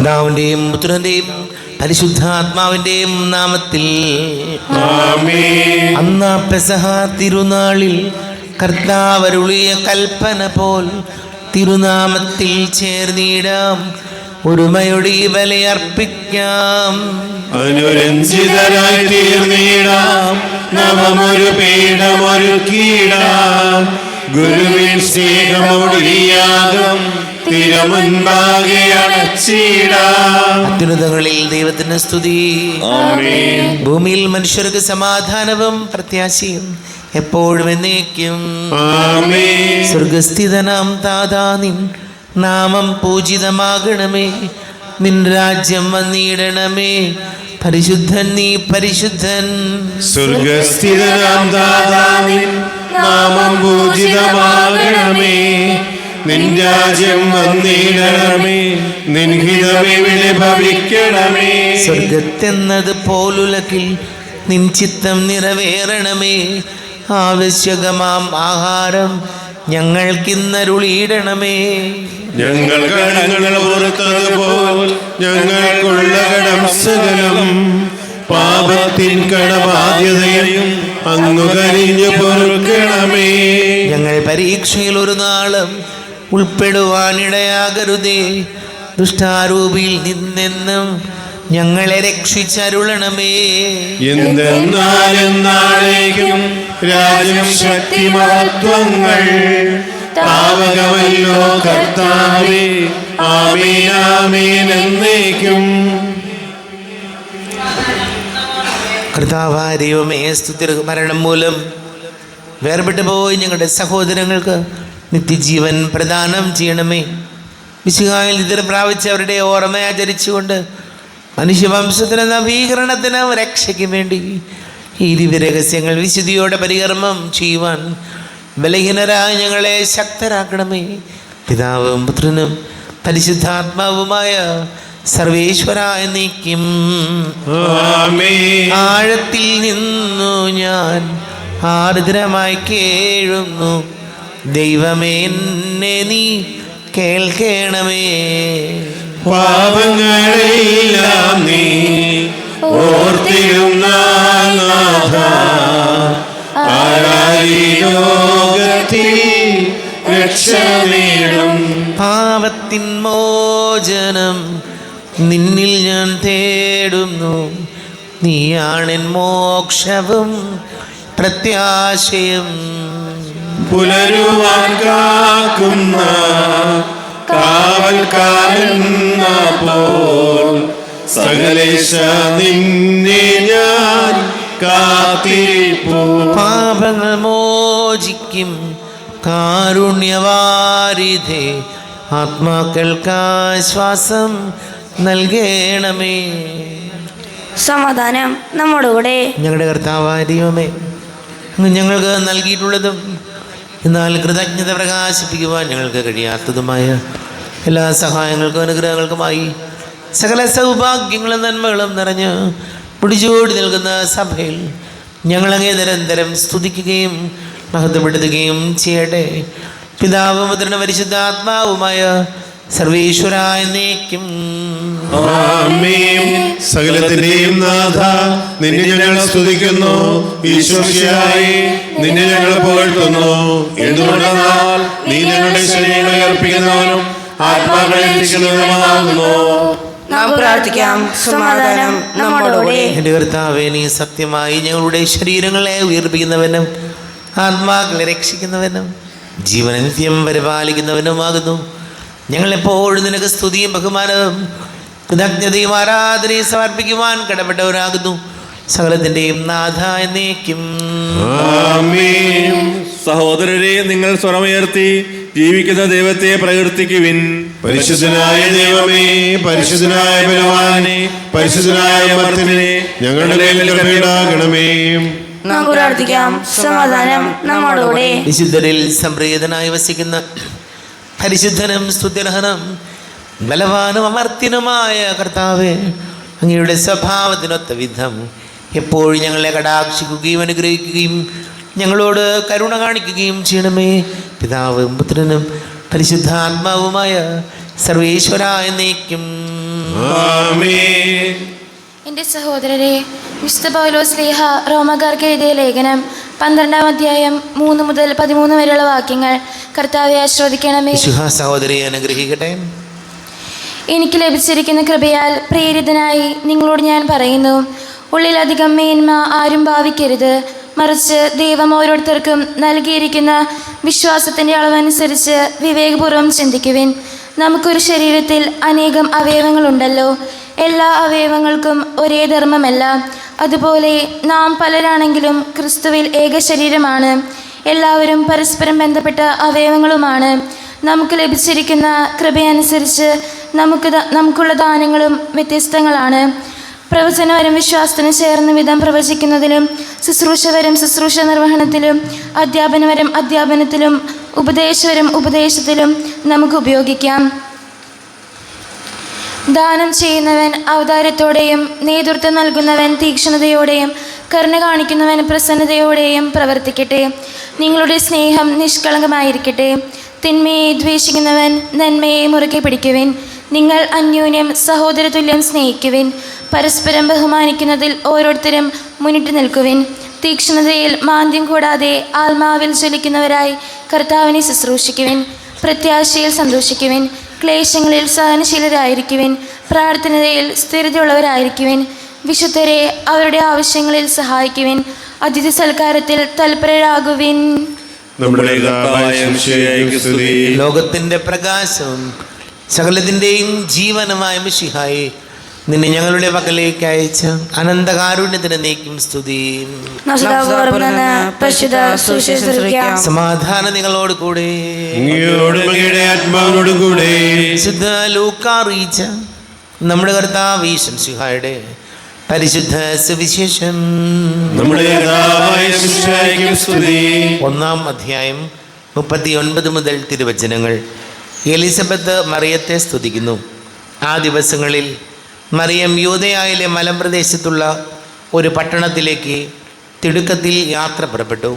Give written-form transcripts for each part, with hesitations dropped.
പിതാവിന്റെയും പുത്രന്റെയും പരിശുദ്ധാത്മാവിന്റെയും നാമത്തിൽ ആമേൻ. അന്നാ പെസഹ തിരുനാളിൽ കർത്താവരുളിയ കൽപ്പന പോൽ തിരുനാമത്തിൽ ചേർന്നിടാം, ഒരുമയുടെ ബലിയർപ്പിക്കാം. അനുരഞ്ജിതരായി തീർന്നിടാം, നവമൊരു പീഠമൊരുക്കിയിടാം. ഗുരുവിൻ സ്നേഹമൊടിയാകും തിരുമുൻപാകെ അടച്ചിടാം. അത്യുന്നതങ്ങളിൽ ദൈവത്തിന് സ്തുതി. ആമേൻ. ഭൂമിയിൽ മനുഷ്യർക്ക് സമാധാനവും പ്രത്യാശയും എപ്പോഴും എന്നേക്കും. ആമേൻ. സ്വർഗസ്ഥിതനാം താതാ, നിൻ നാമം പൂജിതമാകണമേ, നിൻ രാജ്യം വന്നിടണമേ, പരിശുദ്ധൻ നീ പരിശുദ്ധൻ. സ്വർഗസ്ഥിതനാം ദാതാവിൻ നാമം പൂജിതമാകണമേ, നിൻ രാജ്യം വന്നിടണമേ, നിൻ ഹിതമിവിടെ ഭവിക്കണമേ. സ്വർഗത്തെന്നത് പോലുലകിൽ നിൻ ചിത്തം നിറവേറണമേ, ആവശ്യകമാം ആഹാരം ഞങ്ങൾക്കിന്നരുളിയിടണമേ. ഞങ്ങൾ കടങ്ങൾ പുറത്തതുപോൽ ഞങ്ങൾക്കുള്ള കടം സകലം, പാപത്തിൻ കടബാധ്യതയും അങ്ങു കരിഞ്ഞു പൊറുക്കണമേ. ഞങ്ങൾ പരീക്ഷയിൽ ഒരു നാളും ഉൾപ്പെടുവാനിടയാകരുതേ, ദുഷ്ടാരൂപിയിൽ നിന്നെന്നും ഞങ്ങളെ രക്ഷിച്ചരുളണമേ. എന്തെന്നാലെന്നാളേക്കും രാജ്യം ശക്തി മഹത്വങ്ങൾ താവകമല്ലോ കർത്താവേ. ആമേൻ ആമേൻ എന്നേക്കും. കർത്താവായ ദൈവമേ, സ്തുതി. മരണം മൂലം വേർപെട്ടു പോയി ഞങ്ങളുടെ സഹോദരങ്ങൾക്ക് നിത്യജീവൻ പ്രദാനം ചെയ്യണമേ. വിശുദ്ധായിൽ ഇതിൽ പ്രാപിച്ച് അവരുടെ ഓർമ്മ ആചരിച്ചുകൊണ്ട് മനുഷ്യവംശത്തിന് നവീകരണത്തിന് രക്ഷയ്ക്കും വേണ്ടി ഈ ദിവ്യരഹസ്യങ്ങൾ വിശുദ്ധിയോടെ പരികർമ്മം ചെയ്യുവാൻ ബലഹീനരായ ഞങ്ങളെ ശക്തരാക്കണമേ. പിതാവും പുത്രനും പരിശുദ്ധാത്മാവുമായ സർവേശ്വരായ നീക്കും. ആമേൻ. ആഴത്തിൽ നിന്നു ഞാൻ ആർദ്രമായി കേഴുന്നു, ദൈവമേ എന്നെ നീ കേൾക്കണമേ. പാപങ്ങളെല്ലാം നീ ഓർത്തിരുന്ന നാഥ, ആരായി ലോകത്തിൽ രക്ഷ നേടും. പാപത്തിൻ മോചനം നിന്നിൽ ഞാൻ തേടുന്നു, നീയാണെൻ മോക്ഷവും പ്രത്യാശയും. പുലരുവാൻ കാക്കുന്ന കാവൽക്കാരൻ പോൽ സകലേശ നിന്നെ ഞാൻ കാത്തിരിപ്പൂ. പാപങ്ങൾ മോചിക്കും കാരുണ്യവാരിധേ, ആത്മാക്കൾക്കാശ്വാസം നൽകണമേ. സമാധാനം നമ്മോടുകൂടെ. ഞങ്ങളുടെ കർത്താവായ ദൈവമേ, അങ്ങ് ഞങ്ങൾക്ക് നൽകിയിട്ടുള്ളതും എന്നാൽ കൃതജ്ഞത പ്രകാശിപ്പിക്കുവാൻ ഞങ്ങൾക്ക് കഴിയാത്തതുമായ എല്ലാ സഹായങ്ങൾക്കും അനുഗ്രഹങ്ങൾക്കുമായി സകല സൗഭാഗ്യങ്ങളും നന്മകളും നിറഞ്ഞ് പിടിച്ചോടി നിൽക്കുന്ന സഭയിൽ ഞങ്ങളങ്ങേ നിരന്തരം സ്തുതിക്കുകയും മഹത്വപ്പെടുത്തുകയും ചെയ്യട്ടെ. പിതാവും പുത്രനും പരിശുദ്ധാത്മാവുമായ സർവേശ്വരായ എന്നേക്കും. ആമേൻ. സകലത്തിന്റെയും നാഥ, നിന്നെ ഞങ്ങൾ സ്തുതിക്കുന്നു. ഈശ്വരനായി നിന്നെ ഞങ്ങൾ പുകഴ്ത്തുന്നു. എന്തുകൊണ്ടെന്നാൽ നീ ഞങ്ങളുടെ ശരീരങ്ങളെ അർപ്പിക്കുന്നവനും ആത്മാക്കളെ രക്ഷിക്കുന്നവനുമാകുന്നു. നാം പ്രാർത്ഥിക്കാം. സമാധാനം നമ്മോടുകൂടെ. എൻ്റെ കർത്താവേ, നീ സത്യമായി ഞങ്ങളുടെ ശരീരങ്ങളെ ഉയർപ്പിക്കുന്നവനും ആത്മാക്കളെ രക്ഷിക്കുന്നവനും ജീവനിത്യം പരിപാലിക്കുന്നവനുമാകുന്നു. ഞങ്ങളെപ്പോഴും നിനക്ക് സ്തുതിയും ബഹുമാനവും കൃതജ്ഞതയും ആരാധനയും സമർപ്പിക്കുവാൻ കടപ്പെട്ടവരാകുന്നു. സകലത്തിൻ്റെയും നാഥ എന്നേക്കും. ആമേൻ. സഹോദരരെ, നിങ്ങൾ സ്വരമുയർത്തി ജീവിക്കുന്ന ദൈവത്തെ പ്രകീർത്തിക്കുവിൻ. പരിശുദ്ധനായ ദൈവമേ, പരിശുദ്ധനായ ബലവാനെ, പരിശുദ്ധനായ അമർത്തിനെ ഞങ്ങളുടെ മേൽ കൃപയുണ്ടാകണമേ. നാം പ്രാർത്ഥിക്കാം. സമാധാനം നമ്മോടുകൂടെ. വിശുദ്ധരിൽ സംപ്രീതനായി വസിക്കുന്ന പരിശുദ്ധനും സ്തുത്യർഹനും ബലവാനും അമർത്യനുമായ കർത്താവേ, അങ്ങയുടെ സ്വഭാവത്തിനൊത്ത വിധം എപ്പോഴും ഞങ്ങളെ കടാക്ഷിക്കുകയും അനുഗ്രഹിക്കുകയും ഞങ്ങളോട് കരുണ കാണിക്കുകയും ചെയ്യണമേ. പിതാവും പുത്രനും പരിശുദ്ധാത്മാവുമായ സർവേശ്വരായ എന്നേക്കും. ആമേൻ. എൻ്റെ സഹോദരരെ, വിശുദ്ധ പൗലോസ് ശ്ലീഹ റോമക്കാർക്ക് എഴുതിയ ലേഖനം 12-ാം അധ്യായം 3 മുതൽ 13 വരെയുള്ള വാക്യങ്ങൾ കർത്താവെ ആശ്രവദിക്കണമേ. വിശുദ്ധ സഹോദരിയെ അനുഗ്രഹിക്കട്ടെ. എനിക്ക് ലഭിച്ചിരിക്കുന്ന കൃപയാൽ പ്രേരിതനായി നിങ്ങളോട് ഞാൻ പറയുന്നു, ഉള്ളിലധികം മേന്മ ആരും ഭാവിക്കരുത്. മറിച്ച് ദൈവം ഓരോരുത്തർക്കും നൽകിയിരിക്കുന്ന വിശ്വാസത്തിൻ്റെ അളവനുസരിച്ച് വിവേകപൂർവ്വം ചിന്തിക്കുവിൻ. നമുക്കൊരു ശരീരത്തിൽ അനേകം അവയവങ്ങളുണ്ടല്ലോ, എല്ലാ അവയവങ്ങൾക്കും ഒരേ ധർമ്മമല്ല. അതുപോലെ നാം പലരാണെങ്കിലും ക്രിസ്തുവിൽ ഏക ശരീരമാണ്, എല്ലാവരും പരസ്പരം ബന്ധപ്പെട്ട അവയവങ്ങളുമാണ്. നമുക്ക് ലഭിച്ചിരിക്കുന്ന കൃപയനുസരിച്ച് നമുക്കുള്ള ദാനങ്ങളും വ്യത്യസ്തങ്ങളാണ്. പ്രവചനവരം വിശ്വാസത്തിന് ചേർന്ന വിധം പ്രവചിക്കുന്നതിലും, ശുശ്രൂഷവരം ശുശ്രൂഷ നിർവഹണത്തിലും, അധ്യാപനവരം അധ്യാപനത്തിലും, ഉപദേശവരം ഉപദേശത്തിലും നമുക്ക് ഉപയോഗിക്കാം. ദാനം ചെയ്യുന്നവൻ ഔദാര്യത്തോടെയും, നേതൃത്വം നൽകുന്നവൻ തീക്ഷ്ണതയോടെയും, കരുണ കാണിക്കുന്നവൻ പ്രസന്നതയോടെയും പ്രവർത്തിക്കട്ടെ. നിങ്ങളുടെ സ്നേഹം നിഷ്കളങ്കമായിരിക്കട്ടെ. തിന്മയെ ദ്വേഷിക്കുന്നവൻ നന്മയെ മുറുകെ പിടിക്കുവിൻ. നിങ്ങൾ അന്യോന്യം സഹോദരതുല്യം സ്നേഹിക്കുവിൻ. പരസ്പരം ബഹുമാനിക്കുന്നതിൽ ഓരോരുത്തരും മുന്നിട്ട് നിൽക്കുവിൻ. തീക്ഷ്ണതയിൽ മാന്ദ്യം കൂടാതെ ആത്മാവിൽ ജ്വലിക്കുന്നവരായി കർത്താവിനെ ശുശ്രൂഷിക്കുവിൻ. പ്രത്യാശയിൽ സന്തോഷിക്കുവിൻ. ക്ലേശങ്ങളിൽ സഹനശീലരായിരിക്കുവിൻ. പ്രാർത്ഥനയിൽ സ്ഥിരതയുള്ളവരായിരിക്കുവിൻ. വിശുദ്ധരെ അവരുടെ ആവശ്യങ്ങളിൽ സഹായിക്കുവിൻ. അതിഥി സൽക്കാരത്തിൽ തൽപരരാകുവിൻ. നമ്മുടെ കർത്താവായ മിശിഹായ്ക്ക് സ്തുതി. ലോകത്തിന്റെ പ്രകാശവും സകലത്തിൻ്റെയും ജീവനുമായ മിശിഹായെ, നിന്നെ ഞങ്ങളുടെ പക്കലേക്ക് അയച്ച അനന്തകാരുണ്യത്തിന് നീക്കും സ്തുതി. സമാധാനം നിങ്ങളോട് കൂടെ. അങ്ങയുടെ ആത്മാവിനോട് കൂടെ. വിശുദ്ധ ലൂക്കാ അറിയിച്ച നമ്മുടെ കർത്താവ് ഈശോ മിശിഹായുടെ പരിശുദ്ധ സുവിശേഷം. നമ്മുടെ കർത്താവായ മിശിഹായ്ക്ക് സ്തുതി. 1-ാം അധ്യായം 39 മുതൽ തിരുവചനങ്ങൾ. എലിസബത്ത് മറിയത്തെ സ്തുതിക്കുന്നു. ആ ദിവസങ്ങളിൽ മറിയം യൂദയായിലെ മലമ്പ്രദേശത്തുള്ള ഒരു പട്ടണത്തിലേക്ക് തിടുക്കത്തിൽ യാത്ര പുറപ്പെട്ടു.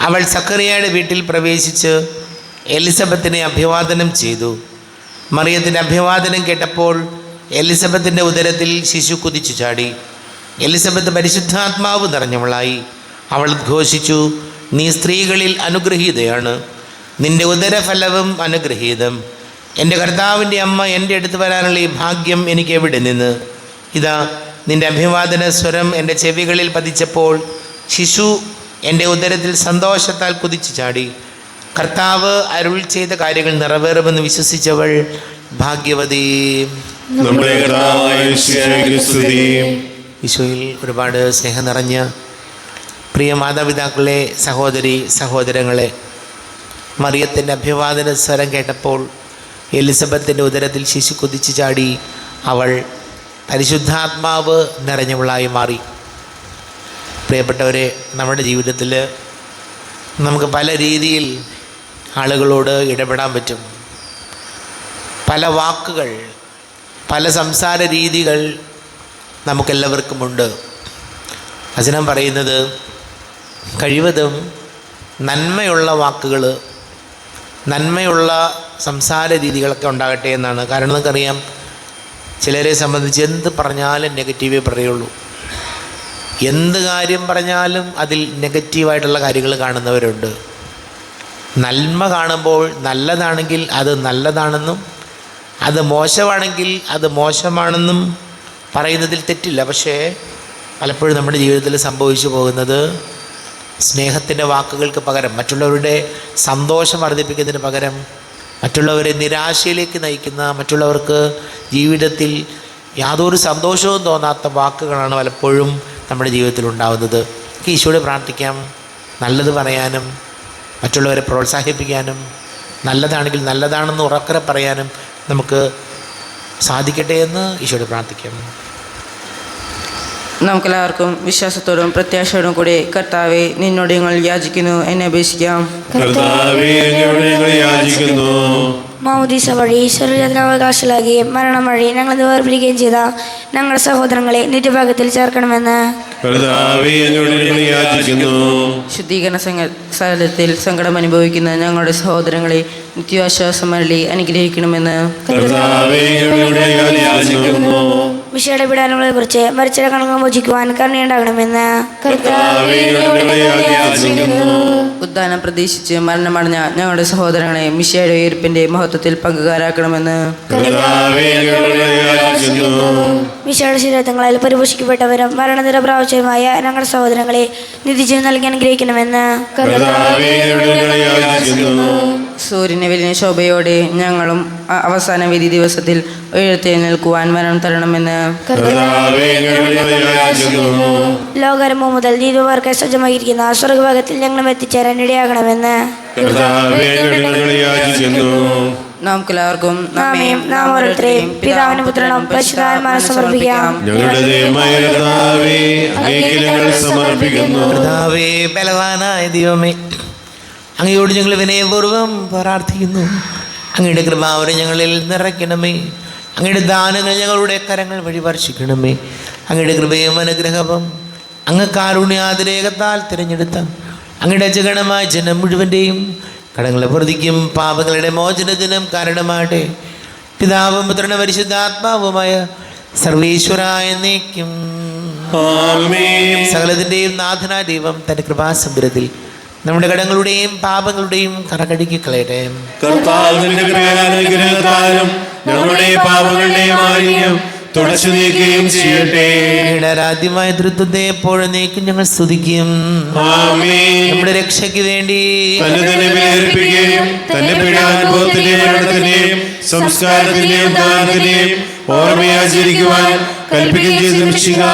അവൾ സക്കറിയയുടെ വീട്ടിൽ പ്രവേശിച്ച് എലിസബത്തിനെ അഭിവാദനം ചെയ്തു. മറിയത്തിൻ്റെ അഭിവാദനം കേട്ടപ്പോൾ എലിസബത്തിൻ്റെ ഉദരത്തിൽ ശിശു കുതിച്ചു ചാടി. എലിസബത്ത് പരിശുദ്ധാത്മാവ് നിറഞ്ഞവളായി. അവൾ ഉദ്ഘോഷിച്ചു, നീ സ്ത്രീകളിൽ അനുഗ്രഹീതയാണ്, നിന്റെ ഉദരഫലവും അനുഗ്രഹീതം. എൻ്റെ കർത്താവിൻ്റെ അമ്മ എൻ്റെ അടുത്ത് വരാനുള്ള ഈ ഭാഗ്യം എനിക്ക് എവിടെ നിന്ന്? ഇതാ, നിന്റെ അഭിവാദന സ്വരം എൻ്റെ ചെവികളിൽ പതിച്ചപ്പോൾ ശിശു എൻ്റെ ഉദരത്തിൽ സന്തോഷത്താൽ കുതിച്ചു ചാടി. കർത്താവ് അരുൾ ചെയ്ത കാര്യങ്ങൾ നിറവേറുമെന്ന് വിശ്വസിച്ചവൾ ഭാഗ്യവതി. നമ്മുടെ കർത്താവായ മിശിഹായ്ക്ക് സ്തുതി. ഈശോയിൽ ഒരുപാട് സ്നേഹം നിറഞ്ഞ പ്രിയ മാതാപിതാക്കളെ, സഹോദരി സഹോദരങ്ങളെ, മറിയത്തിൻ്റെ അഭിവാദന സ്വരം കേട്ടപ്പോൾ എലിസബത്തിൻ്റെ ഉദരത്തിൽ ശിശു കുതിച്ചു ചാടി. അവൾ പരിശുദ്ധാത്മാവ് നിറഞ്ഞവളായി മാറി. പ്രിയപ്പെട്ടവരെ, നമ്മുടെ ജീവിതത്തിൽ നമുക്ക് പല രീതിയിൽ ആളുകളോട് ഇടപെടാൻ പറ്റും. പല വാക്കുകൾ, പല സംസാര രീതികൾ നമുക്കെല്ലാവർക്കുമുണ്ട്. വചനം പറയുന്നത് കഴിവതും നന്മയുള്ള വാക്കുകൾ, നന്മയുള്ള സംസാര രീതികളൊക്കെ ഉണ്ടാകട്ടെ എന്നാണ്. കാരണം നമുക്കറിയാം, ചിലരെ സംബന്ധിച്ച് എന്ത് പറഞ്ഞാലും നെഗറ്റീവേ പറയുള്ളൂ. എന്ത് കാര്യം പറഞ്ഞാലും അതിൽ നെഗറ്റീവായിട്ടുള്ള കാര്യങ്ങൾ കാണുന്നവരുണ്ട്. നന്മ കാണുമ്പോൾ നല്ലതാണെങ്കിൽ അത് നല്ലതാണെന്നും, അത് മോശമാണെങ്കിൽ അത് മോശമാണെന്നും പറയുന്നതിൽ തെറ്റില്ല. പക്ഷേ പലപ്പോഴും നമ്മുടെ ജീവിതത്തിൽ സംഭവിച്ചു പോകുന്നത്, സ്നേഹത്തിൻ്റെ വാക്കുകൾക്ക് പകരം, മറ്റുള്ളവരുടെ സന്തോഷം വർദ്ധിപ്പിക്കുന്നതിന് പകരം മറ്റുള്ളവരെ നിരാശയിലേക്ക് നയിക്കുന്ന, മറ്റുള്ളവർക്ക് ജീവിതത്തിൽ യാതൊരു സന്തോഷവും തോന്നാത്ത വാക്കുകളാണ് പലപ്പോഴും നമ്മുടെ ജീവിതത്തിൽ ഉണ്ടാകുന്നത്. ഈശോയോട് പ്രാർത്ഥിക്കാം, നല്ലത് പറയാനും മറ്റുള്ളവരെ പ്രോത്സാഹിപ്പിക്കാനും, നല്ലതാണെങ്കിൽ നല്ലതാണെന്ന് ഉറക്കരെ പറയാനും നമുക്ക് സാധിക്കട്ടെ എന്ന് ഈശോയോട് പ്രാർത്ഥിക്കാം. നമുക്കെല്ലാവർക്കും വിശ്വാസത്തോടും പ്രത്യാശയോടും കൂടി കർത്താവെ, നിന്നോട് ഞങ്ങൾ യാചിക്കുന്നു, എന്നെ അപേക്ഷിക്കാം. കർത്താവേ, അങ്ങയോട് ഞങ്ങൾ യാചിക്കുന്നു. മാമോദീസ വഴി സ്വർഗരാജ്യാവകാശികളാകുകയും മരണം വഴി ഞങ്ങൾ വേർപിരിക്കുകയും ചെയ്ത ഞങ്ങളുടെ സഹോദരങ്ങളെ നിത്യഭാഗത്തിൽ ചേർക്കണമെന്ന് കർത്താവേ, അങ്ങയോട് ഞങ്ങൾ യാചിക്കുന്നു. ശുദ്ധീകരണ സ്ഥലത്തിൽ സങ്കടം അനുഭവിക്കുന്ന ഞങ്ങളുടെ സഹോദരങ്ങളെ നിത്യാശ്വാസം അരുളി അനുഗ്രഹിക്കണമെന്ന് കർത്താവേ, അങ്ങയോട് ഞങ്ങൾ യാചിക്കുന്നു. വിഷയുടെ പീഡനങ്ങളെ കുറിച്ച് മരിച്ചവരെ കണങ്ങൾ മോചിക്കുവാൻ കരുണയുണ്ടാകണമെന്ന് കർത്താവേ, അങ്ങയോട് ഞങ്ങൾ യാചിക്കുന്നു. ഉദ്ധാനം പ്രതീക്ഷിച്ച് മരണമടഞ്ഞ ഞങ്ങളുടെ സഹോദരങ്ങളെ മിശിഹായുടെ ഉയർപ്പിന്റെ മഹത്വത്തിൽ പങ്കുകാരാക്കണമെന്ന് കർത്താവേ, അങ്ങയോട് ഞങ്ങൾ യാചിക്കുന്നു. വിഷയുടെ ശരീരങ്ങളിൽ പരിപോഷിക്കപ്പെട്ടവരും മരണനിര പ്രാവശ്യമായ ഞങ്ങളുടെ സഹോദരങ്ങളെ നിത്യജീവൻ നൽകി അനുഗ്രഹിക്കണമെന്ന് കർത്താവേ, അങ്ങയോട് ഞങ്ങൾ യാചിക്കുന്നു. സൂര്യനെ വലിയ ശോഭയോടെ ഞങ്ങളും അവസാന വിധി ദിവസത്തിൽ ഉയർത്തെഴുന്നേൽക്കുവാൻ വരം തരണമെന്ന് കർത്താവേ, അങ്ങയോട് ഞങ്ങൾ യാചിക്കുന്നു. ലോകാരംഭം മുതൽ നീതിമാർക്ക് സജ്ജമായിരിക്കുന്ന സ്വർഗഭാഗത്തിൽ ഞങ്ങളും എത്തിച്ചേരാൻ ഇടയാകണമെന്ന് കർത്താവേ, അങ്ങയോട് ഞങ്ങൾ യാചിക്കുന്നു. നമുക്കെല്ലാവർക്കും നാമേയും നാം ഓരോരുത്തരെയും പിതാവിനും പുത്രനും പരിശുദ്ധാത്മാവിനും സമർപ്പിക്കാം. ഞങ്ങളുടെ ദൈവമായ കർത്താവേ, അങ്ങേക്ക് ഞങ്ങൾ സമർപ്പിക്കുന്നു. കർത്താവേ, ബലവാനായ ദൈവമേ, അങ്ങയോട് ഞങ്ങൾ വിനയപൂർവ്വം പ്രാർത്ഥിക്കുന്നു. അങ്ങയുടെ കൃപാവരം ഞങ്ങളിൽ നിറയ്ക്കണമേ. അങ്ങയുടെ ദാനങ്ങൾ ഞങ്ങളുടെ കരങ്ങൾ വഴി വർഷിക്കണമേ. അങ്ങയുടെ കൃപയും അനുഗ്രഹവും അങ്ങ് കാരുണ്യാതിരേകത്താൽ തിരഞ്ഞെടുത്ത അങ്ങയുടെ ജഗണമായ ജനം മുഴുവൻ്റെയും കടങ്ങളെ പ്രതിക്കും പാപങ്ങളുടെ മോചനത്തിനും കാരണമാകട്ടെ. പിതാവും പുത്രനും പരിശുദ്ധാത്മാവുമായ സർവീശ്വരായ എന്നേക്കും ആമേൻ. സകലത്തിൻ്റെയും നാഥനായ ദൈവം തൻ്റെ കൃപാസമുദ്രത്തിൽ നമ്മുടെ കടങ്ങളുടെയും പാപങ്ങളുടെയും കറകടുക്കി കളയട്ടെ. കർത്താവിന്റെ കൃപയാലും ഞങ്ങളുടെ പാപങ്ങളുടെ മാലിന്യം തുടച്ചു നീക്കുകയും ചെയ്യട്ടെ. അങ്ങയുടെ ആരാധ്യമായ തൃത്വത്തെ എപ്പോഴും നീക്കും ഞങ്ങൾ സ്തുതിക്കും. ആമേൻ. നമ്മുടെ രക്ഷയ്ക്ക് വേണ്ടി തന്നെ തന്നെ ബലിയർപ്പിക്കുകയും തന്റെ പീഡാനുഭവത്തിന്റെയും മരണത്തിന്റെയും സംസ്കാരത്തിന്റെയും ദാനത്തിന്റെയും ഓർമ്മയാചരിക്കുവാൻ കൽപ്പിക്കുകയും ചെയ്ത് രക്ഷിക്കുക.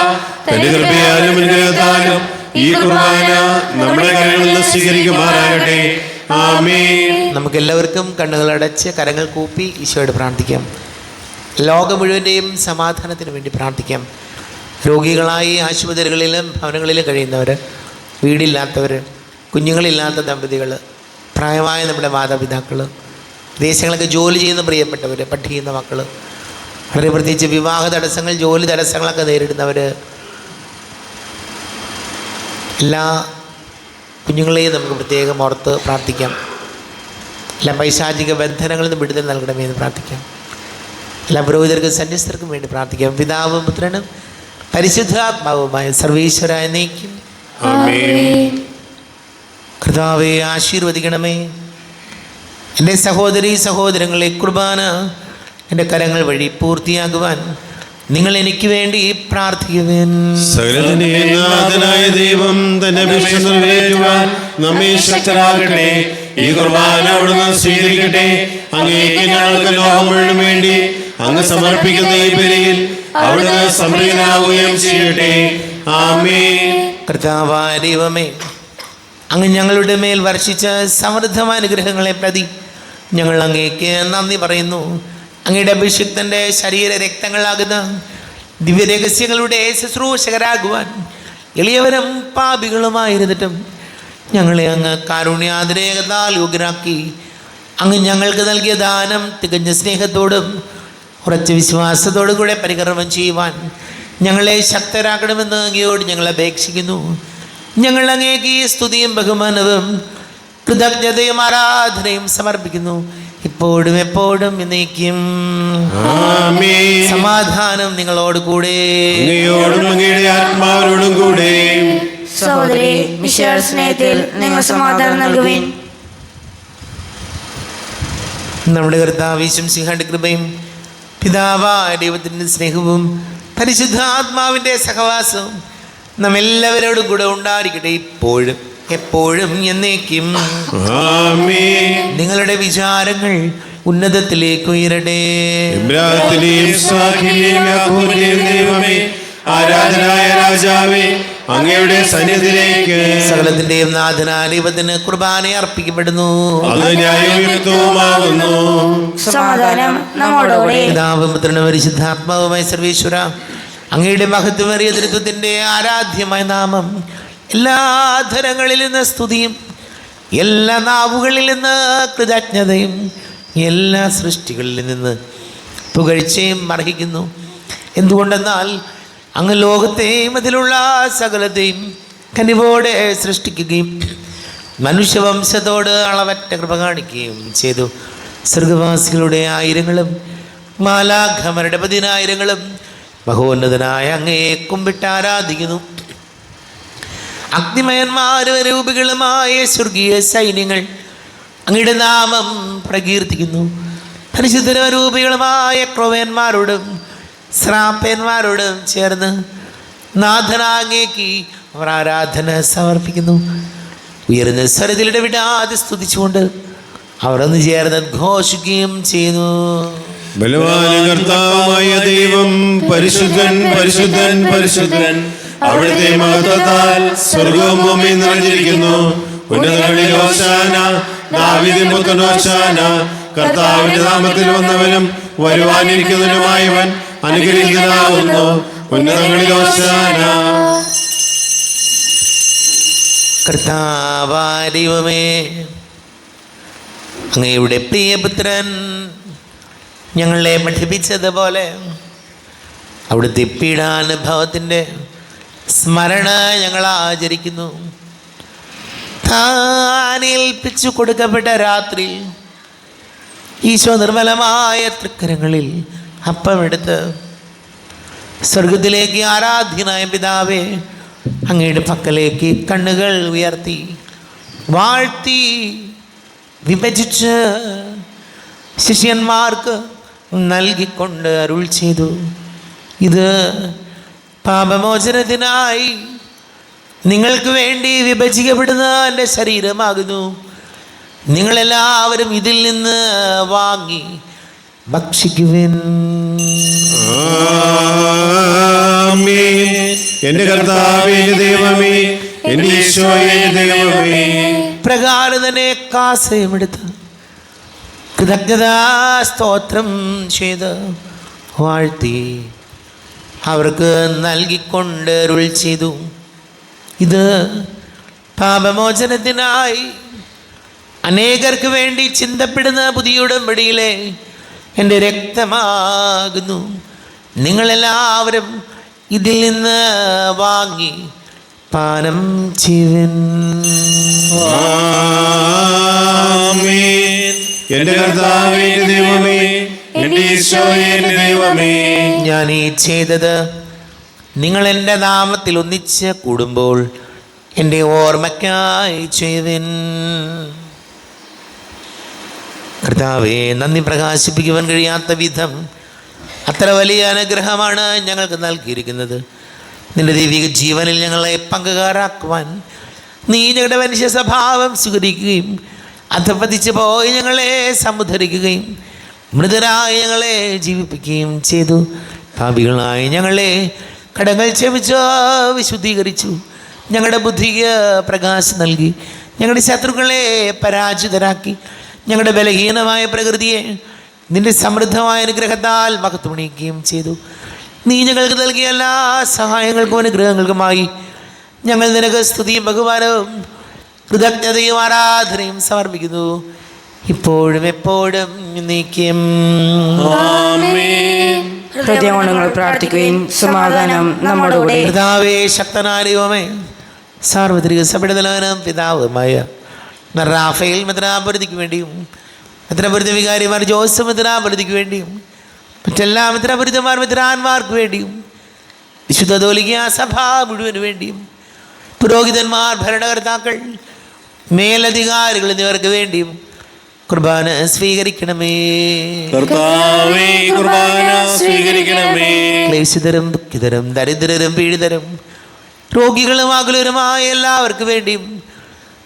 തന്റെ കൃപയാലും അനുഗ്രഹത്താലും ഈ കുർബാന നമ്മുടെ കരങ്ങളിൽ നിന്ന് സ്വീകരിക്കുമാറാകട്ടെ. ആമേൻ. നമുക്കെല്ലാവർക്കും കണ്ണുകളടച്ച് കരങ്ങൾ കൂപ്പി ഈശോയോട് പ്രാർത്ഥിക്കാം. ലോകം മുഴുവൻ്റെയും സമാധാനത്തിന് വേണ്ടി പ്രാർത്ഥിക്കാം. രോഗികളായി ആശുപത്രികളിലും ഭവനങ്ങളിലും കഴിയുന്നവർ, വീടില്ലാത്തവർ, കുഞ്ഞുങ്ങളില്ലാത്ത ദമ്പതികൾ, പ്രായമായ നമ്മുടെ മാതാപിതാക്കൾ, വിദേശങ്ങളൊക്കെ ജോലി ചെയ്യുന്ന പ്രിയപ്പെട്ടവർ, പഠിക്കുന്ന മക്കൾ, വളരെ പ്രത്യേകിച്ച് വിവാഹ തടസ്സങ്ങൾ, ജോലി തടസ്സങ്ങളൊക്കെ നേരിടുന്നവർ, എല്ലാ കുഞ്ഞുങ്ങളെയും നമുക്ക് പ്രത്യേകം ഓർത്ത് പ്രാർത്ഥിക്കാം. എല്ലാ പൈശാചിക ബന്ധനങ്ങളിൽ നിന്ന് വിടുതൽ നൽകണമേ എന്ന് പ്രാർത്ഥിക്കാം. എല്ലാ പുരോഹിതർക്കും സന്യസ്തർക്കും വേണ്ടി പ്രാർത്ഥിക്കാം. പിതാവും പുത്രനും പരിശുദ്ധാത്മാവുമായ സർവീശ്വരായ എന്നേക്കും ആമേൻ. കർത്താവെ ആശീർവദിക്കണമേ. എൻ്റെ സഹോദരീ സഹോദരങ്ങളെ, കുർബാന എൻ്റെ കരങ്ങൾ വഴി പൂർത്തിയാകുവാൻ നിങ്ങൾ എനിക്ക് വേണ്ടി പ്രാർത്ഥിക്കുവേൻ. സകലത്തിന്റെയും നാഥനായ ദൈവം തന്റെ അഭിഷേകം നിറവേറ്റുവാൻ നമ്മെ ശക്തരാകട്ടെ. ഈ കുർബാന അവിടുന്ന് സ്വീകരിക്കട്ടെ. അങ്ങേക്ക് ഞങ്ങൾക്ക് ലോകം മുഴുവൻ വേണ്ടി അങ്ങ് സമർപ്പിക്കുന്ന ഈ ബലിയിൽ അവിടുന്ന് സംപ്രീതനാവുകയും ചെയ്യട്ടെ. ആമേൻ. കർത്താവായ ദൈവമേ, അങ്ങ് ഞങ്ങളുടെ മേൽ വർഷിച്ച സമൃദ്ധമായ അനുഗ്രഹങ്ങളെ പ്രതി ഞങ്ങൾ അങ്ങേക്ക് നന്ദി പറയുന്നു. അങ്ങയുടെ അഭിഷിക്തൻ്റെ ശരീര രക്തങ്ങളാകുന്ന ദിവ്യരഹസ്യങ്ങളുടെ ശുശ്രൂഷകരാകുവാൻ എളിയവരും പാപികളുമായിരുന്നിട്ടും ഞങ്ങളെ അങ്ങ് കാരുണ്യാതിരേകത്താൽ യോഗ്യരാക്കി. അങ്ങ് ഞങ്ങൾക്ക് നൽകിയ ദാനം തികഞ്ഞ സ്നേഹത്തോടും ഉറച്ച വിശ്വാസത്തോടും കൂടെ പരികർമ്മം ചെയ്യുവാൻ ഞങ്ങളെ ശക്തരാക്കണമെന്ന് അങ്ങയോട് ഞങ്ങൾ അപേക്ഷിക്കുന്നു. ഞങ്ങൾ അങ്ങേക്ക് ഈ സ്തുതിയും ബഹുമാനവും കൃതജ്ഞതയും ആരാധനയും സമർപ്പിക്കുന്നു, ഇപ്പോഴും എപ്പോഴും എന്നേക്കും. ആമേൻ. സമാധാനം നിങ്ങളോട് കൂടെ. അങ്ങയോടും അങ്ങയുടെ ആത്മാവിനോടും കൂടെ. സഹോദരി മിശിഹായുടെ സ്നേഹത്തിൽ നിങ്ങൾ സമാധാനം നൽകുവിൻ. നമ്മുടെ കർത്താവ് ഈശോമിശിഹായുടെ കൃപയും പിതാവായ ദൈവത്തിൻ്റെ സ്നേഹവും പരിശുദ്ധാത്മാവിൻ്റെ സഹവാസവും നമ്മെല്ലാവരോടും കൂടെ ഉണ്ടായിരിക്കട്ടെ, ഇപ്പോഴും എപ്പോഴും എന്നേക്കും. ആമേൻ. നിങ്ങളുടെ വിചാരങ്ങൾ ഉന്നതത്തിലേക്ക് ഉയരട്ടെ. ഇബ്രാഹിമിന്റെയും ഇസ്ഹാക്കിന്റെയും യാക്കോബിന്റെയും ദൈവമേ, ആരാധനായ രാജാവേ, അങ്ങയുടെ സന്നിധിയിലേക്ക് സകലത്തിന്റെയും നാഥനായ ദൈവത്തിന് കുർബാന അർപ്പിക്കപ്പെടുന്നു. അത് ന്യായയുക്തവുമാകുന്നു. സമാധാനം നമ്മോടുകൂടെ. പിതാവും പുത്രനും പരിശുദ്ധാത്മാവുമായ സർവേശ്വര, അങ്ങയുടെ മഹത്വമേറിയ തൃത്വത്തിൻ്റെ ആരാധ്യമായ നാമം എല്ലാ ധരങ്ങളിൽ നിന്ന് സ്തുതിയും എല്ലാ നാവുകളിൽ നിന്ന് കൃതജ്ഞതയും എല്ലാ സൃഷ്ടികളിൽ നിന്ന് പുകഴ്ചയും അർഹിക്കുന്നു. എന്തുകൊണ്ടെന്നാൽ അങ്ങ് ലോകത്തെയും അതിലുള്ള സകലത്തെയും കനിവോടെ സൃഷ്ടിക്കുകയും മനുഷ്യവംശത്തോട് അളവറ്റ കൃപ കാണിക്കുകയും ചെയ്തു. സ്വർഗവാസികളുടെ ആയിരങ്ങളും മാലാഖമാരുടെ 10,000-ങ്ങളും മഹോന്നതനായ അങ്ങയെ കുമ്പിട്ട് ആരാധിക്കുന്നു. അഗ്നിമയന്മാരും രൂപികളുമായ സ്വർഗീയ സൈന്യങ്ങൾ അങ്ങയുടെ നാമം പ്രകീർത്തിക്കുന്നു. പരിശുദ്ധരൂപികളുമായ ക്രോവേന്മാരോടും ശ്രാപ്പന്മാരോടും ചേർന്ന് നാഥനാങ്ങേക്ക് അവർ ആരാധന സമർപ്പിക്കുന്നു. ഉയർന്ന സ്വരത്തിൽ ഇടവിടാതെ സ്തുതിച്ചുകൊണ്ട് അവർ ഒന്ന് ചേർന്ന് ഘോഷിക്കുകയും ചെയ്യുന്നു. ബലവാനും കർത്താവായ ദൈവം പരിശുദ്ധൻ പരിശുദ്ധൻ പരിശുദ്ധൻ. അവിടുത്തെ മഹത്വത്താൽ സ്വർഗവും ഭൂമിയും നിറഞ്ഞിരിക്കുന്നു. ഉന്നതങ്ങളിൽ ഹോശാന, ദാവീദിൻ പുത്രൻ ഹോശാന. കർത്താവിന്റെ നാമത്തിൽ വന്നവനും വരുവാനിരിക്കുന്നവനുമായവൻ അനുഗ്രഹീതനാകുന്നു. ഉന്നതങ്ങളിൽ ഹോശാന. കർത്താവായ ദൈവമേ, അങ്ങയുടെ പ്രിയപുത്രൻ ഞങ്ങളെ പഠിപ്പിച്ചതുപോലെ അവിടുത്തെ പീഡാനുഭവത്തിൻ്റെ സ്മരണ ഞങ്ങൾ ആചരിക്കുന്നു. താൻ ഏൽപ്പിച്ചു കൊടുക്കപ്പെട്ട രാത്രി ഈശോ നിർമ്മലമായ തൃക്കരങ്ങളിൽ അപ്പമെടുത്ത് സ്വർഗത്തിലേക്ക് ആരാധ്യനായ പിതാവേ അങ്ങയുടെ പക്കലേക്ക് കണ്ണുകൾ ഉയർത്തി വാഴ്ത്തി വിഭജിച്ച് ശിഷ്യന്മാർക്ക് നൽകിക്കൊണ്ട് അരുൾ ചെയ്തു, ഇത് പാപമോചനത്തിനായി നിങ്ങൾക്ക് വേണ്ടി വിഭജിക്കപ്പെടുന്ന എൻ്റെ ശരീരമാകുന്നു. നിങ്ങളെല്ലാവരും ഇതിൽ നിന്ന് വാങ്ങി ഭക്ഷിക്കുവിൻ. എന്റെ കർത്താവേ, ദൈവമേ, എന്റെ ഈശോയേ, ദൈവമേ. പ്രകാരം തന്നെ കാസയുമെടുത്ത് കൃതജ്ഞതാ സ്തോത്രം ചെയ്ത് വാഴ്ത്തി അവർക്ക് നൽകിക്കൊണ്ട് അരുൾ ചെയ്തു, ഇത് പാപമോചനത്തിനായി അനേകർക്ക് വേണ്ടി ചിന്തപ്പെടുന്ന പുതിയ ഉടമ്പടിയിലെ എൻ്റെ രക്തമാകുന്നു. നിങ്ങളെല്ലാവരും ഇതിൽ നിന്ന് വാങ്ങി പാനം ചെയ്യുവിൻ. എന്റെ കർത്താവേ, ദൈവമേ, എന്റെ ഈശോയേ, ദൈവമേ. ഞാൻ ഈ ചെയ്തത് നിങ്ങൾ എൻ്റെ നാമത്തിൽ ഒന്നിച്ച് കൂടുമ്പോൾ എൻ്റെ ഓർമ്മയ്ക്കായി ചെയ്യുവിൻ. കർത്താവേ, നന്ദി പ്രകാശിപ്പിക്കുവാൻ കഴിയാത്ത വിധം അത്ര വലിയ അനുഗ്രഹമാണ് ഞങ്ങൾക്ക് നൽകിയിരിക്കുന്നത്. നിന്റെ ദൈവിക ജീവനിൽ ഞങ്ങളെ പങ്കുകാരാക്കുവാൻ നീ ഞങ്ങളുടെ മനുഷ്യ സ്വഭാവം സ്വീകരിക്കുകയും അധപ്പതിച്ച് പോയി ഞങ്ങളെ സമുദ്ധരിക്കുകയും മൃതരായി ഞങ്ങളെ ജീവിപ്പിക്കുകയും ചെയ്തു. പാപികളായി ഞങ്ങളെ കടങ്ങൾ ക്ഷമിച്ച് വിശുദ്ധീകരിച്ചു. ഞങ്ങളുടെ ബുദ്ധിക്ക് പ്രകാശം നൽകി. ഞങ്ങളുടെ ശത്രുക്കളെ പരാജിതരാക്കി. ഞങ്ങളുടെ ബലഹീനമായ പ്രകൃതിയെ നിന്റെ സമൃദ്ധമായ അനുഗ്രഹത്താൽ മഹത്വമണിയിക്കുകയും ചെയ്തു. നീ ഞങ്ങൾക്ക് നൽകിയ എല്ലാ സഹായങ്ങൾക്കും അനുഗ്രഹങ്ങൾക്കുമായി ഞങ്ങൾ നിനക്ക് സ്തുതിയും ബഹുമാനവും കൃതജ്ഞതയും ആരാധനയും സമർപ്പിക്കുന്നു, ഇപ്പോഴും എപ്പോഴും നീക്കും. ഹൃദയം കൊണ്ട് നിങ്ങൾ പ്രാർത്ഥിക്കുകയും സമാധാനം നമ്മുടെ കൂടെ. കർത്താവേ, ശക്തനായ ദൈവമേ, സാർവത്രിക സഭയുടെ തലവനും പിതാവുമായ റാഫേൽ മെത്രാപൊലീത്തയ്ക്ക് വേണ്ടിയും മെത്രാപൊലീത്ത വികാരിമാർ ജോസഫ് മെത്രാപൊലീത്തയ്ക്ക് വേണ്ടിയും മറ്റെല്ലാ മെത്രാപൊലീത്തമാർ മെത്രാന്മാർക്ക് വേണ്ടിയും വിശുദ്ധ കത്തോലിക്കാ സഭ മുഴുവന് വേണ്ടിയും പുരോഹിതന്മാർ, ഭരണകർത്താക്കൾ, മേലധികാരികൾ എന്നിവർക്ക് വേണ്ടിയും കുർബാന സ്വീകരിക്കണമേ. കർത്താവേ, കുർബാന സ്വീകരിക്കണമേ. ക്ലേശിതരും ദുഃഖിതരും ദരിദ്രരും പീഡിതരും രോഗികളും ആകുലരുമായ എല്ലാവർക്കും വേണ്ടിയും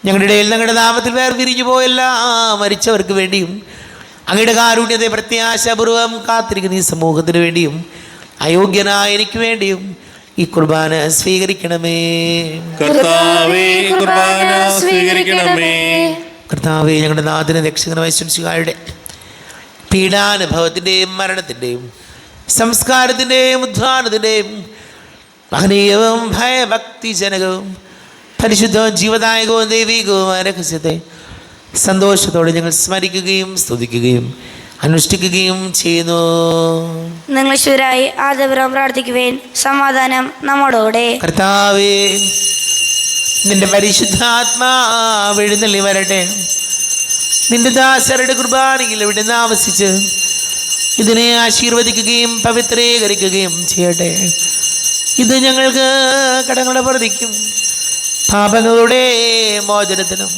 ഞങ്ങളുടെ ഇടയിൽ ഞങ്ങളുടെ നാമത്തിൽ വേർപിരിഞ്ഞു പോയ എല്ലാ മരിച്ചവർക്ക് വേണ്ടിയും അങ്ങയുടെ കാരുണ്യത്തെ പ്രത്യാശപൂർവം കാത്തിരിക്കുന്ന ഈ സമൂഹത്തിന് വേണ്ടിയും അയോഗ്യനായ എനിക്ക് വേണ്ടിയും ഈ കുർബാന സ്വീകരിക്കണമേ. കർത്താവേ, കുർബാന സ്വീകരിക്കണമേ. കർത്താവേ, ഞങ്ങളുടെ നാഥന രക്ഷകനായ ശംസിഹായുടെ പീഡാനുഭവത്തിൻ്റെയും മരണത്തിൻ്റെയും സംസ്കാരത്തിൻ്റെയും ഉദ്ധാനത്തിൻ്റെയും മഹനീയവും ഭയഭക്തിജനകവും പരിശുദ്ധവും ജീവദായകവും ദൈവികവുമായ രഹസ്യത്തെ സന്തോഷത്തോടെ ഞങ്ങൾ സ്മരിക്കുകയും സ്തുതിക്കുകയും അനുഷ്ഠിക്കുകയും ചെയ്യുന്നു. നിങ്ങൾ ശുരായി ആദരപൂർവ്വം പ്രാർത്ഥിക്കുവേൻ. സമാധാനം നമ്മോടുകൂടെ. കർത്താവേ, നിന്റെ പരിശുദ്ധാത്മാവ് എഴുന്നള്ളി വരട്ടെ. നിന്റെ ദാസരുടെ കുർബാനയിൽ ഇവിടുന്ന് ആവസിച്ച് ഇതിനെ ആശീർവദിക്കുകയും പവിത്രീകരിക്കുകയും ചെയ്യട്ടെ. ഇത് ഞങ്ങൾക്ക് കടങ്ങളുടെ പ്രതിക്കും പാപങ്ങളുടെ മോചനത്തിനും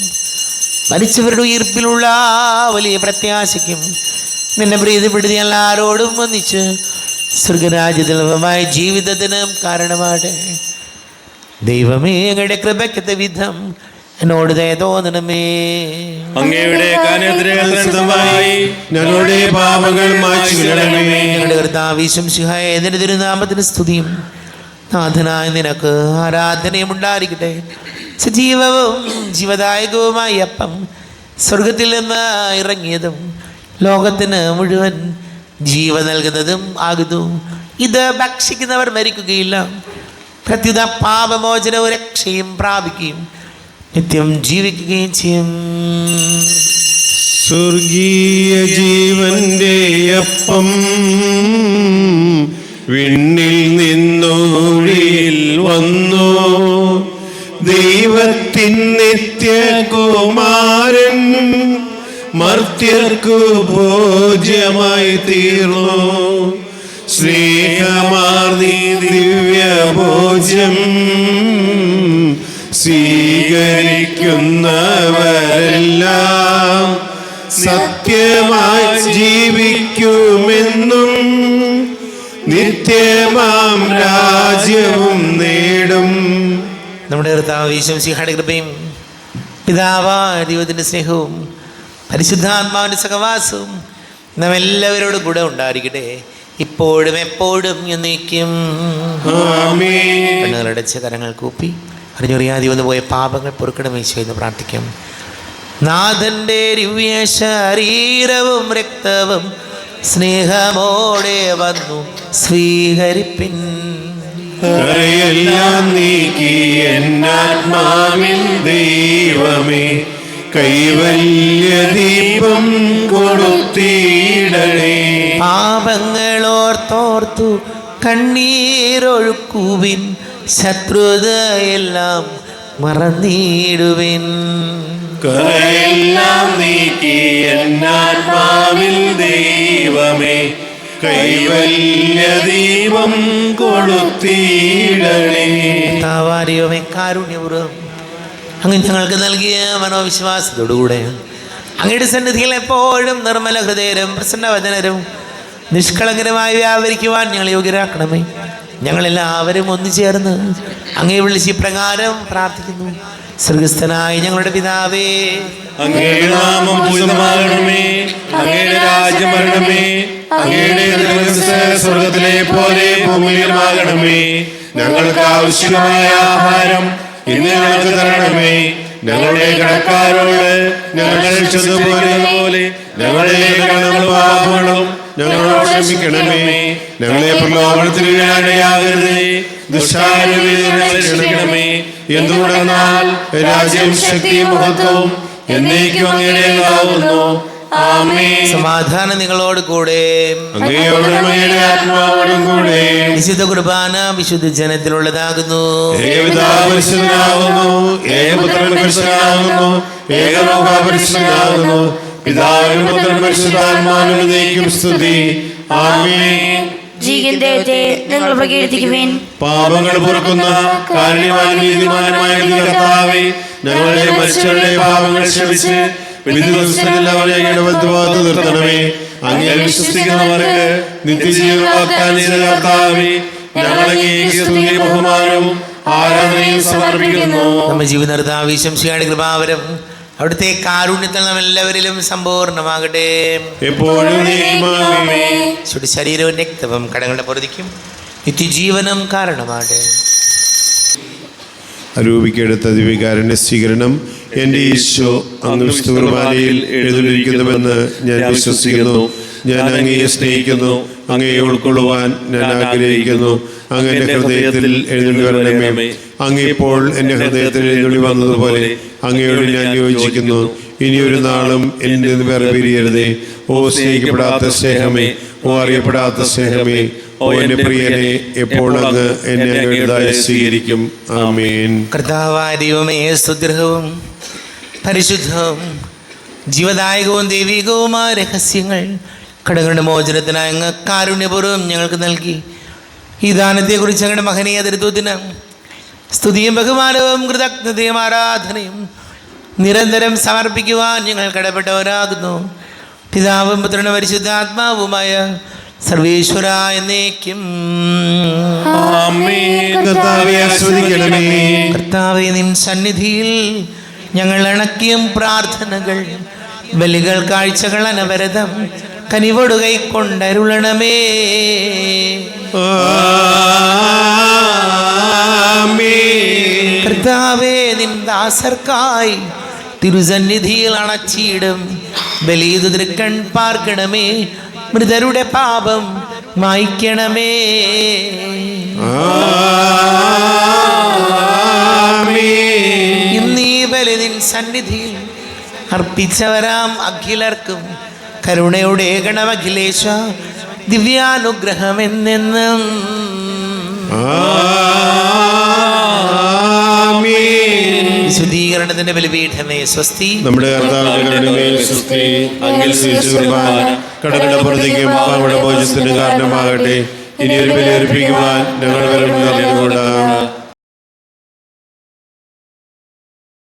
മരിച്ചവരുടെ ഉയിർപ്പിലുള്ള വലിയ പ്രത്യാശയ്ക്കും നിന്നെ പ്രീതിപ്പെടുത്തി എല്ലാവരോടും ഒന്നിച്ച് സ്വർഗരാജ്യത്തിലുമായ ജീവിതത്തിനും കാരണമാട്ടെ. ദൈവമേ, അങ്ങയുടെ കൃപയ്ക്കത്തെ വിധം എന്നോട് ദയ തോന്നണമേ. അങ്ങയുടെ കാനേന്ദ്രമായി ഞങ്ങളുടെ പാപങ്ങൾ മായ്ച്ചുകളയണമേ. ഞങ്ങളുടെ കർത്താവ് ഈശോമിശിഹായെ, നിന്റെ തിരുനാമത്തിന് സ്തുതിയും നാഥനായ നിനക്ക് ആരാധനയും ഉണ്ടായിരിക്കട്ടെ. സജീവവും ജീവദായകവുമായ അപ്പം സ്വർഗത്തിൽ നിന്ന് ഇറങ്ങിയതും ലോകത്തിന് മുഴുവൻ ജീവ നൽകുന്നതും ആകുന്നു. ഇത് ഭക്ഷിക്കുന്നവർ മരിക്കുകയില്ല, പ്രത്യുത പാപമോചനവും രക്ഷയും പ്രാപിക്കുകയും നിത്യം ജീവിക്കുകയും ചെയ്യും. സ്വർഗീയ ജീവന്റെ അപ്പം വിണ്ണിൽ നിന്നൊഴിയിൽ വന്നു. ദൈവത്തിൻ നിത്യകുമാരൻ മർത്യർക്കു ഭോജ്യമായി തീർന്നു. സ്നേഹമാർന്നി ദിവ്യഭോജ്യം സ്വീകരിക്കുന്നവരെല്ലാം സത്യമായി ജീവിക്കുമെന്നും നിത്യമാം രാജ്യവും നേടും. നമ്മുടെ കർത്താവ് ഈശോമിശിഹായുടെ കൃപയും പിതാവായ ദൈവത്തിൻ്റെ സ്നേഹവും പരിശുദ്ധാത്മാവിൻ്റെ സഹവാസവും നാം എല്ലാവരോടും കൂടെ ഉണ്ടായിരിക്കട്ടെ, ഇപ്പോഴും എപ്പോഴും എന്നേക്കും. കണ്ണുകളടച്ച കരങ്ങൾ കൂപ്പി അറിഞ്ഞറിയാതെ വന്നു പോയ പാപങ്ങൾ പൊറുക്കണമേ ഈശോ എന്ന് പ്രാർത്ഥിക്കാം. നാഥൻ്റെ ദിവ്യ ശരീരവും രക്തവും സ്നേഹമോടെ വന്നു സ്വീകരിപ്പിൻ. കരയെല്ലാം നീക്കി എന്നാത്മാവിൻ ദൈവമേ കൈവല്യദീപം കൊടുത്തിടണേ. പാപങ്ങളോർത്തോർത്തു കണ്ണീരൊഴുക്കുവിൻ, ശത്രുതയെല്ലാം മറന്നിടുവിൻ. കരയെല്ലാം നീക്കി എന്നാത്മാവിൽ ദൈവമേ കൈവല്യദീപം കൊളുത്തിടണേ. താവാരിയോമേ, കാരുണ്യപൂർവ്വം അങ്ങ് ഞങ്ങൾക്ക് നൽകിയ മനോവിശ്വാസത്തോടുകൂടെ അങ്ങയുടെ സന്നിധിയിൽ എപ്പോഴും നിർമ്മല ഹൃദയരും പ്രസന്നവദനരും നിഷ്കളങ്കരമായി വ്യാപരിക്കുവാൻ ഞങ്ങളെ യോഗ്യരാക്കണമേ. ഞങ്ങളെല്ലാവരും ഒന്നു ചേർന്ന് അങ്ങയെ വിളിച്ച് പ്രകാരം പ്രാർത്ഥിക്കുന്നു. സ്വർഗസ്ഥനായ ഞങ്ങളുടെ പിതാവേ, അങ്ങയുടെ നാമം പൂജിതമാകണമേ. അങ്ങയുടെ രാജ്യം വരണമേ. അങ്ങയുടെ തിരുമനസ്സ് സ്വർഗത്തിലെ പോലെ ഭൂമിയിലുമാകണമേ. ഞങ്ങൾക്ക് ആവശ്യമായ ആഹാരം ഇന്ന് ഞങ്ങൾക്ക് തരണമേ. ഞങ്ങളുടെ കടക്കാരോട് ഞങ്ങൾ ക്ഷമിച്ചതുപോലെ ഞങ്ങളുടെ കടങ്ങളും പാപങ്ങളും ഞങ്ങളോട് ക്ഷമിക്കണമേ. ഞങ്ങളെ പ്രലോഭനത്തിൽ ഇടയാകരുതേ, ദുഷ്ടാരൂപിയിൽ ഞങ്ങളെ രക്ഷിക്കണമേ. എന്തുകൊണ്ടെന്നാൽ രാജ്യം ശക്തിയും മഹത്വവും എന്നേക്കും അങ്ങയുടേതാകുന്നു. ആമേൻ. സമാധാനം നിങ്ങളോട് കൂടെ. അങ്ങയോടും അങ്ങയുടെ ആത്മാവോടും കൂടെ. വിശുദ്ധ കുർബാന വിശുദ്ധ ജനത്തിലുള്ളതാകുന്നു. ഏകപിതാവ് പരിശുദ്ധനാകുന്നു, ഏകപുത്രൻ പരിശുദ്ധനാകുന്നു, ഏകലോക പരിശുദ്ധനാകുന്നു. പിതാവിനും പുത്രനും പരിശുദ്ധാത്മാവിനും എന്നേക്കും സ്തുതി. ആമേൻ. ജീവിക്കുന്ന ദൈവത്തെ നിങ്ങൾ പ്രകീർത്തിക്കുവേൻ. പാപങ്ങൾ പൊറുക്കുന്ന കാരുണ്യവാനും നീതിമാനുമായ കർത്താവേ, ഞങ്ങളുടെ മരിച്ചവരുടെ പാപങ്ങൾ ക്ഷമിച്ച് വിധി ദിവസത്തിൽ അവരെ ഇടവത്തുവാത്ത് നിർത്തണമേ. അങ്ങേ വിശ്വസിക്കുന്നവർക്ക് നിത്യജീവൻ വാഗ്ദാനം ചെയ്ത കർത്താവേ, ഞങ്ങളങ്ങേക്ക് സ്തുതിയും ബഹുമാനവും ആരാധനയും സമർപ്പിക്കുന്നു. നമ്മുടെ ജീവിതകർത്താവ് ഈശോമിശിഹായുടെ കൃപാവരം അവിടുത്തെ കാരുണ്യത്തിൽ നാം എല്ലാവരിലും സമ്പൂർണ്ണമാകട്ടെ. എപ്പോഴും ശരീരവും രക്തവും കടങ്ങളുടെ പൊറുതിക്കും നിത്യജീവനം കാരണമാകട്ടെ. അരൂപിക്കെടുത്ത ദിവ്യകാരുണ്യ സ്വീകരണം. എൻ്റെ ഈശോ അങ്ങ് വിശുദ്ധ കുർബാനയിൽ എഴുന്നള്ളിരിക്കുന്നുവെന്ന് ഞാൻ വിശ്വസിക്കുന്നു. ഞാൻ അങ്ങയെ സ്നേഹിക്കുന്നു, അങ്ങയെ ഉൾക്കൊള്ളുവാൻ ഞാൻ ആഗ്രഹിക്കുന്നു. അങ്ങ് എൻ്റെ ഹൃദയത്തിൽ എഴുന്നള്ളി വരണമേ. അങ്ങ് ഇപ്പോൾ എൻ്റെ ഹൃദയത്തിൽ എഴുന്നള്ളി വന്നതുപോലെ അങ്ങയോട് ഞാൻ യോജിക്കുന്നു. ഇനിയൊരു നാളും എന്നിൽ നിന്ന് വേർപിരിയരുതേ. ഓ സ്നേഹിക്കപ്പെടാത്ത സ്നേഹമേ, ഓ അറിയപ്പെടാത്ത സ്നേഹമേ, ഓ എന്റെ പ്രിയനെ, എപ്പോൾ അങ്ങ് എന്നെ അങ്ങയുടേതായി സ്വീകരിക്കും. ആമേൻ. കർത്താവായ ദൈവമേ, സ്തുത്യർഹവും പരിശുദ്ധവും ജീവദായകവും ദൈവികവുമായ രഹസ്യങ്ങൾ കടങ്ങളുടെ മോചനത്തിനായി അങ്ങ് കാരുണ്യപൂർവ്വം ഞങ്ങൾക്ക് നൽകി. ഈ ദാനത്തെക്കുറിച്ച് ഞങ്ങളുടെ മഹനീയ തൃത്വത്തിന് സ്തുതിയും ബഹുമാനവും കൃതജ്ഞതയും ആരാധനയും നിരന്തരം സമർപ്പിക്കുവാൻ ഞങ്ങൾ കടപ്പെട്ടവരാകുന്നു. പിതാവും പുത്രനും പരിശുദ്ധാത്മാവുമായ സർവേശ്വര എന്നേക്കും. കർത്താവേ, ആസ്വദിക്കണമേ. കർത്താവേ, നിൻ സന്നിധിയിൽ ഞങ്ങൾ ഇണക്കിയും പ്രാർത്ഥനകൾ, ബലികൾ, കാഴ്ചകൾ അനവരതം കനിവോടു കൈക്കൊണ്ടരുളണമേ. കർത്താവേ, നിൻ ദാസർക്കായി തിരുസന്നിധിയിൽ അണച്ചിടും ബലിതു തൃക്കൺ പാർക്കണമേ. മൃതരുടെ പാപം മായ്ക്കണമേ. ഇന്നീ ബലി നിൻ സന്നിധിയിൽ അർപ്പിച്ചവരാം അഖിലർക്കും കരുണയുടെ ഗണമഖിലേശ ദിവ്യാനുഗ്രഹം എന്നെന്നും. വിശുദ്ധീകരണത്തിന്റെ ബലിപീഠമേ സ്വസ്തി. നമ്മുടെ കർത്താവിന്റെ മേൽ സ്വസ്തി. അങ്ങിൽ സ്വീകരിച്ച കുർബാന കടങ്ങളുടെ പുറത്തേക്കും പാപങ്ങളുടെ മോചനത്തിന് കാരണമാകട്ടെ. ഇനിയൊരു ബലി അർപ്പിക്കുവാൻ ഞങ്ങൾ വരും.